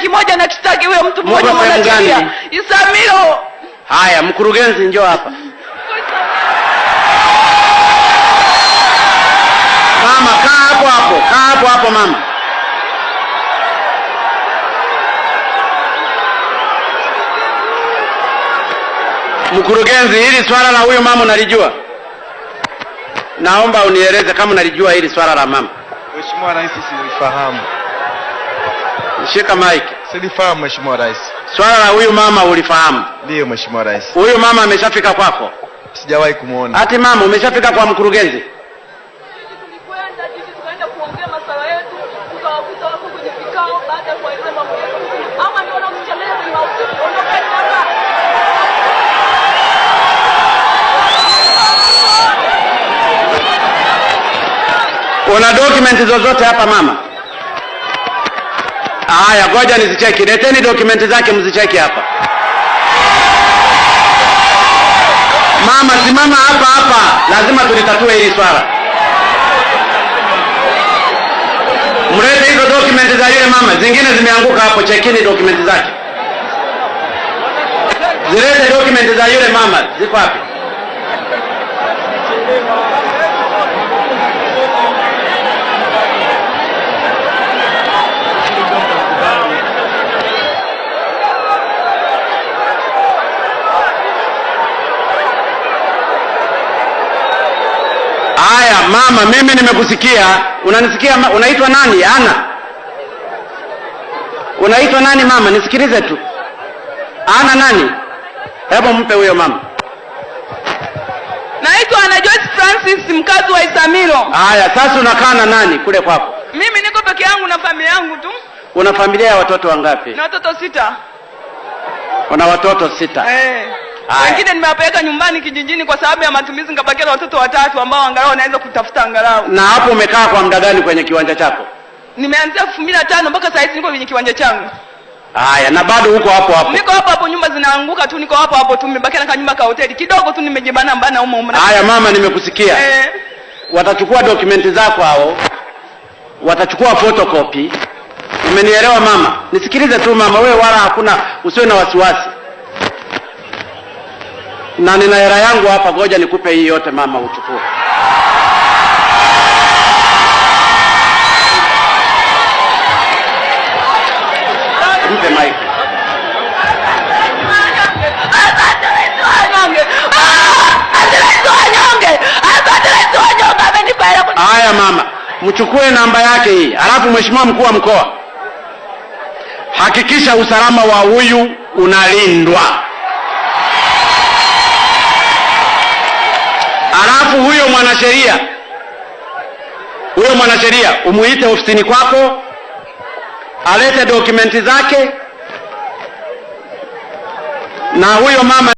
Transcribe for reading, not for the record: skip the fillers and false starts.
kimoja na kitaki huyo mtu mmoja mwanasheria. Isamilo. Haya, mkurugenzi njoo hapa. Mama, kaa hapo hapo. Kaa hapo hapo mama. Mkurugenzi, hili swala la huyu mama unalijua? Naomba unieleze kama unalijua hili swala la mama. Mheshimiwa Rais, silifahamu. Shika mic. Silifahamu Mheshimiwa Rais. Swala la huyu mama ulifahamu? Ndio Mheshimiwa Rais. Huyu mama ameshafika kwako? Sijawahi kumuona. Ati mama umeshafika kwa mkurugenzi? Tulikwenda hivi tukaenda kuongea masuala yetu, tukawakuta wako kwenye vikao baada ya kueleza mambo yetu. Ama ndio wanamcheleza ni maofisi ondoka hapa. Una document zozote hapa mama? Haya, ngoja nizicheki. Leteni document zake mzicheki hapa. Mama, simama hapa hapa. Lazima tulitatue hili swala. Mlete hizo document za yule mama. Zingine zimeanguka hapo. Chekini document zake. Zilete document za yule mama. Ziko wapi? Haya mama, mimi nimekusikia. Unanisikia? Unaitwa nani? Ana? Unaitwa nani mama? Nisikilize tu. Ana nani? Hebu mpe huyo mama. Naitwa Ana Joyce Francis, mkazi wa Isamilo. Haya, sasa unakaa na nani kule kwako? Mimi niko peke yangu na familia yangu tu. Una familia ya watoto wangapi? Na watoto 6. Una watoto 6? Wengine nimewapeleka nyumbani kijijini kwa sababu ya matumizi, nikabakia na watoto 3 ambao angalau wanaweza kutafuta angalau. Na hapo umekaa kwa muda gani kwenye kiwanja chako? Nimeanzia 2005 mpaka sasa hivi niko kwenye kiwanja changu. Haya, na bado huko hapo hapo? Niko hapo hapo, nyumba zinaanguka tu, niko hapo hapo tu, nimebakia na kanyumba ka hoteli kidogo tu, nimejibana mbana huko. Haya mama, nimekusikia. Watachukua dokumenti zako hao. Watachukua photocopy. Umenielewa mama? Nisikilize tu mama, wewe wala hakuna, usiwe na wasiwasi. Na nina hela yangu hapa, ngoja nikupe hii yote mama uchukue. Mpe mic. Haya mama, mchukue namba yake hii. Alafu mheshimiwa mkuu wa mkoa, hakikisha usalama wa huyu unalindwa. Alafu huyo mwanasheria umuite ofisini kwako, alete dokumenti zake, na huyo mama